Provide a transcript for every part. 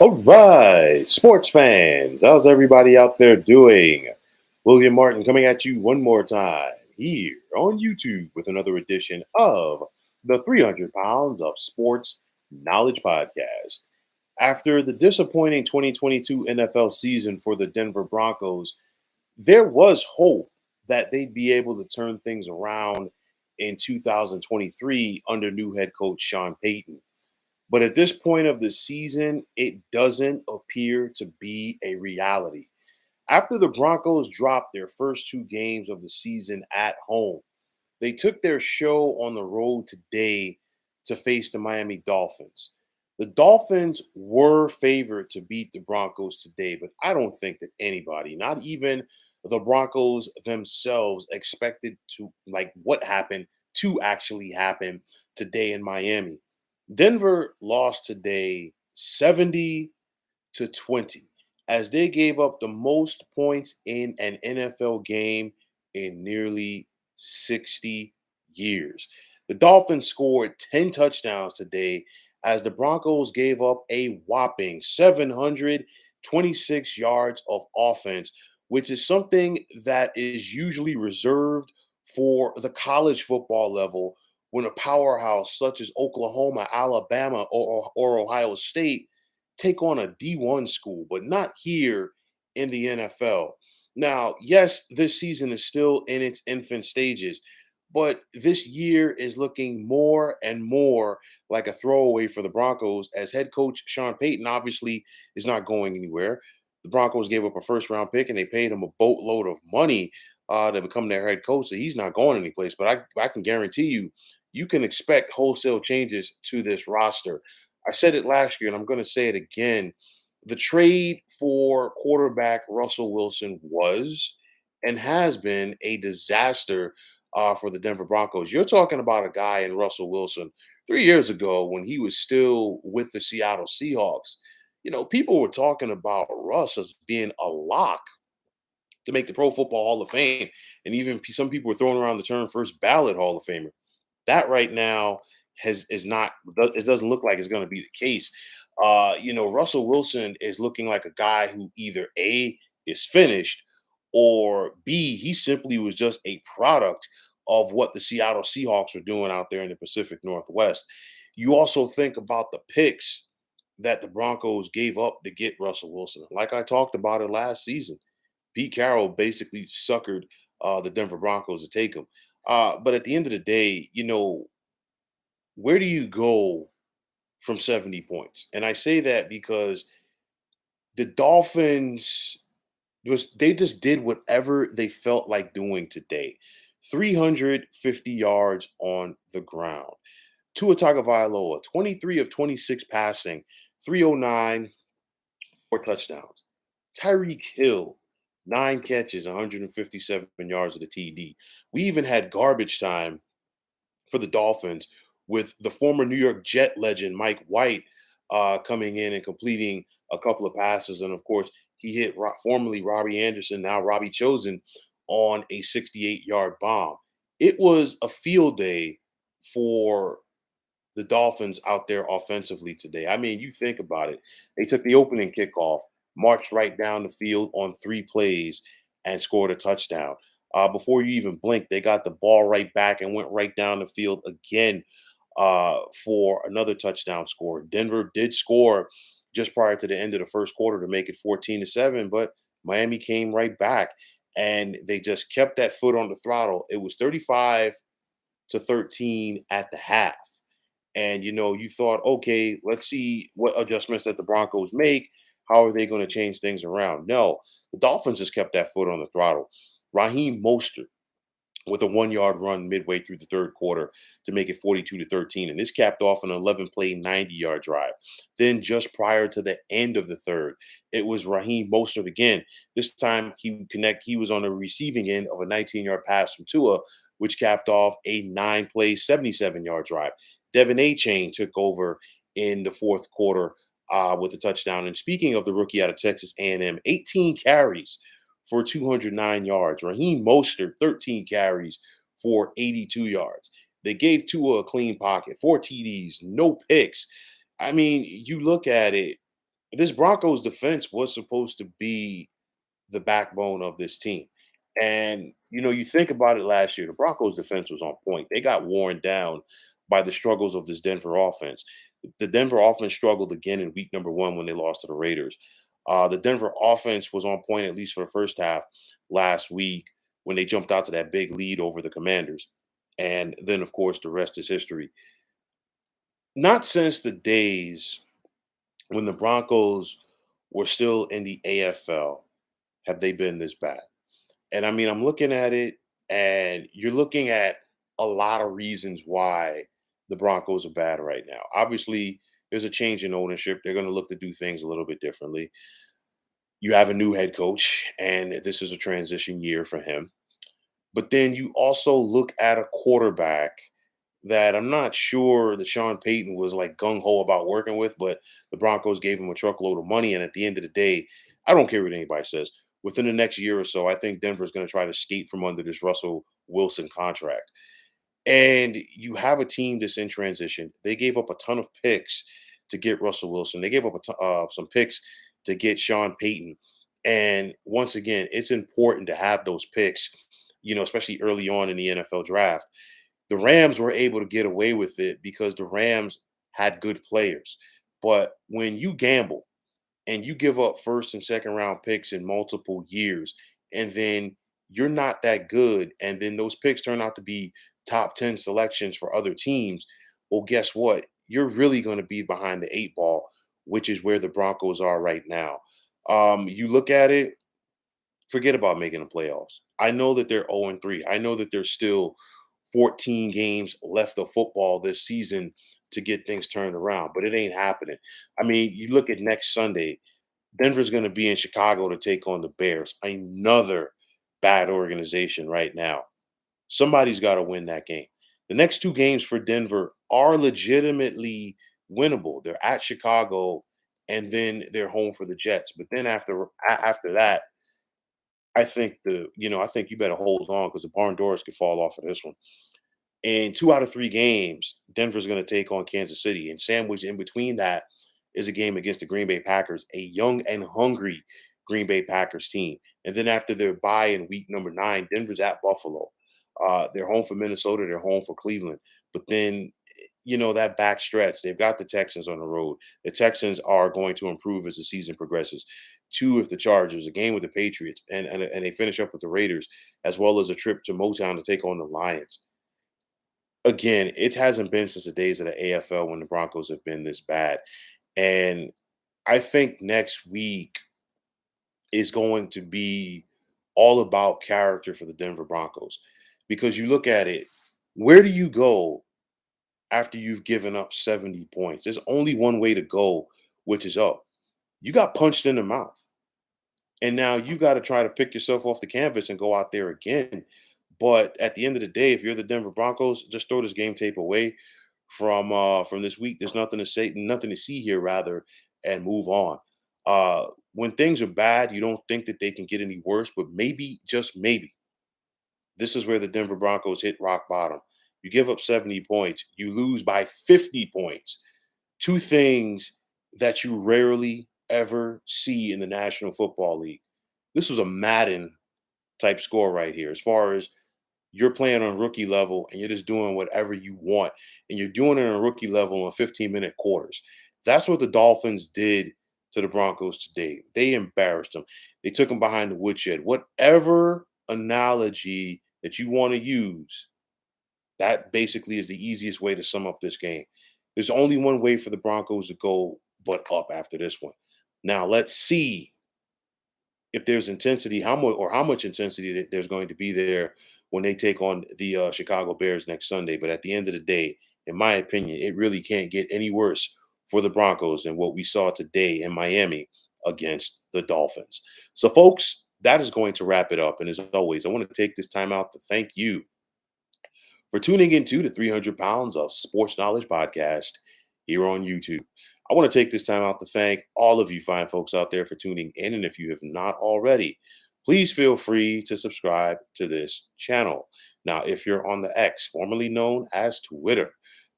All right, sports fans, how's everybody out there doing? William Martin coming at you one more time here on YouTube with another edition of the 300 Pounds of Sports Knowledge Podcast. After the disappointing 2022 NFL season for the Denver Broncos, there was hope that they'd be able to turn things around in 2023 under new head coach Sean Payton. But at this point of the season, it doesn't appear to be a reality. After the Broncos dropped their first two games of the season at home, they took their show on the road today to face the Miami Dolphins. The Dolphins were favored to beat the Broncos today, but I don't think that anybody, not even the Broncos themselves, expected to like what happened to actually happen today in Miami. Denver lost today 70-20 as they gave up the most points in an NFL game in nearly 60 years. The Dolphins scored 10 touchdowns today as the Broncos gave up a whopping 726 yards of offense, which is something that is usually reserved for the college football level when a powerhouse such as Oklahoma, Alabama, or Ohio State take on a D1 school, but not here in the NFL. Now, yes, this season is still in its infant stages, but this year is looking more and more like a throwaway for the Broncos as head coach Sean Payton obviously is not going anywhere. The Broncos gave up a first round pick and they paid him a boatload of money to become their head coach. So he's not going anyplace. But I can guarantee you, you can expect wholesale changes to this roster. I said it last year and I'm going to say it again. The trade for quarterback Russell Wilson was and has been a disaster for the Denver Broncos. You're talking about a guy in Russell Wilson 3 years ago when he was still with the Seattle Seahawks. People were talking about Russ as being a lock to make the Pro Football Hall of Fame. And even some people were throwing around the term first ballot Hall of Famer. That right now has is not it doesn't look like it's going to be the case. Russell Wilson is looking like a guy who either A is finished or B, he simply was just a product of what the Seattle Seahawks were doing out there in the Pacific Northwest. You also think about the picks that the Broncos gave up to get Russell Wilson. Like I talked about it last season, Pete Carroll basically suckered the Denver Broncos to take him. But at the end of the day, where do you go from 70 points? And I say that because the Dolphins they just did whatever they felt like doing today. 350 yards on the ground. Tua Tagovailoa, 23 of 26 passing, 309, four touchdowns. Tyreek Hill, 9 catches, 157 yards of the TD. We even had garbage time for the Dolphins with the former New York Jet legend Mike White coming in and completing a couple of passes. And of course, he hit formerly Robbie Anderson, now Robbie Chosen, on a 68-yard bomb. It was a field day for the Dolphins out there offensively today. I mean, you think about it. They took the opening kickoff, marched right down the field on 3 plays, and scored a touchdown. Before you even blink, they got the ball right back and went right down the field again for another touchdown score. Denver did score just prior to the end of the first quarter to make it 14-7, but Miami came right back and they just kept that foot on the throttle. It was 35-13 at the half. And you thought, okay, let's see what adjustments that the Broncos make. How are they going to change things around? No, the Dolphins just kept that foot on the throttle. Raheem Mostert with a 1 yard run midway through the third quarter to make it 42-13. And this capped off an 11-play, 90-yard drive. Then just prior to the end of the third, it was Raheem Mostert again. This time he was on the receiving end of a 19-yard pass from Tua, which capped off a 9-play, 77-yard drive. Devin A-Chain took over in the fourth quarter with a touchdown. And speaking of the rookie out of Texas A&M, 18 carries for 209 yards. Raheem Mostert, 13 carries for 82 yards. They gave Tua a clean pocket, 4 TDs, no picks. I mean, you look at it, this Broncos defense was supposed to be the backbone of this team. And you think about it last year, the Broncos defense was on point. They got worn down by the struggles of this Denver offense. The Denver offense struggled again in week number 1 when they lost to the Raiders. The Denver offense was on point at least for the first half last week when they jumped out to that big lead over the Commanders. And then, of course, the rest is history. Not since the days when the Broncos were still in the AFL have they been this bad. And I mean, I'm looking at it, and you're looking at a lot of reasons why the Broncos are bad right now. Obviously, there's a change in ownership. They're going to look to do things a little bit differently. You have a new head coach, and this is a transition year for him. But then you also look at a quarterback that I'm not sure that Sean Payton was like gung ho about working with, but the Broncos gave him a truckload of money. And at the end of the day, I don't care what anybody says. Within the next year or so, I think Denver's going to try to skate from under this Russell Wilson contract. And you have a team that's in transition. They gave up a ton of picks to get Russell Wilson. They gave up some picks to get Sean Payton. And once again, it's important to have those picks, especially early on in the NFL draft. The Rams were able to get away with it because the Rams had good players. But when you gamble and you give up first and second round picks in multiple years, and then you're not that good, and then those picks turn out to be top 10 selections for other teams, well, guess what? You're really going to be behind the 8 ball, which is where the Broncos are right now. You look at it, forget about making the playoffs. I know that they're 0-3. I know that there's still 14 games left of football this season to get things turned around, but it ain't happening. I mean, you look at next Sunday, Denver's going to be in Chicago to take on the Bears, another bad organization right now. Somebody's got to win that game. The next 2 games for Denver are legitimately winnable. They're at Chicago and then they're home for the Jets. But then after that, I think you better hold on because the barn doors could fall off of this one. In 2 out of 3 games, Denver's going to take on Kansas City, and sandwiched in between that is a game against the Green Bay Packers, a young and hungry Green Bay Packers team. And then after their bye in week number 9, Denver's at Buffalo. They're home for Minnesota. They're home for Cleveland. But then, that back stretch, they've got the Texans on the road. The Texans are going to improve as the season progresses. 2 with the Chargers, a game with the Patriots, and they finish up with the Raiders, as well as a trip to Motown to take on the Lions. Again, it hasn't been since the days of the AFL when the Broncos have been this bad. And I think next week is going to be all about character for the Denver Broncos. Because you look at it, where do you go after you've given up 70 points? There's only one way to go, which is up. You got punched in the mouth. And now you got to try to pick yourself off the canvas and go out there again. But at the end of the day, if you're the Denver Broncos, just throw this game tape away from this week. There's nothing to say, nothing to see here, rather, and move on. When things are bad, you don't think that they can get any worse, but maybe, just maybe, this is where the Denver Broncos hit rock bottom. You give up 70 points, you lose by 50 points. 2 things that you rarely ever see in the National Football League. This was a Madden type score right here, as far as you're playing on rookie level and you're just doing whatever you want. And you're doing it on rookie level on 15-minute quarters. That's what the Dolphins did to the Broncos today. They embarrassed them. They took them behind the woodshed. Whatever analogy that you want to use, that basically is the easiest way to sum up this game. There's only one way for the Broncos to go but up after this one. Now let's see if there's intensity, how much intensity that there's going to be there when they take on the Chicago Bears next Sunday. But at the end of the day, in my opinion, it really can't get any worse for the Broncos than what we saw today in Miami against the Dolphins. So, folks, that is going to wrap it up. And as always, I want to take this time out to thank you for tuning into the 300 Pounds of Sports Knowledge podcast here on YouTube. I want to take this time out to thank all of you fine folks out there for tuning in. And if you have not already, please feel free to subscribe to this channel. Now, if you're on the X, formerly known as Twitter,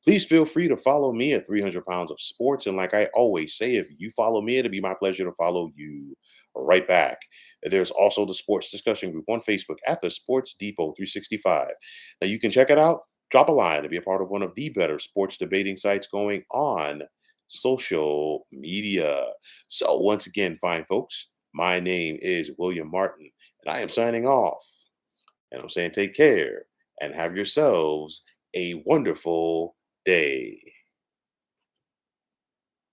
Please feel free to follow me at 300 Pounds of Sports. And like I always say, if you follow me, it'll be my pleasure to follow you right back. There's also the sports discussion group on Facebook at the Sports Depot 365. Now you can check it out, drop a line to be a part of one of the better sports debating sites going on social media. So, once again, fine folks, my name is William Martin, and I am signing off. And I'm saying take care and have yourselves a wonderful day.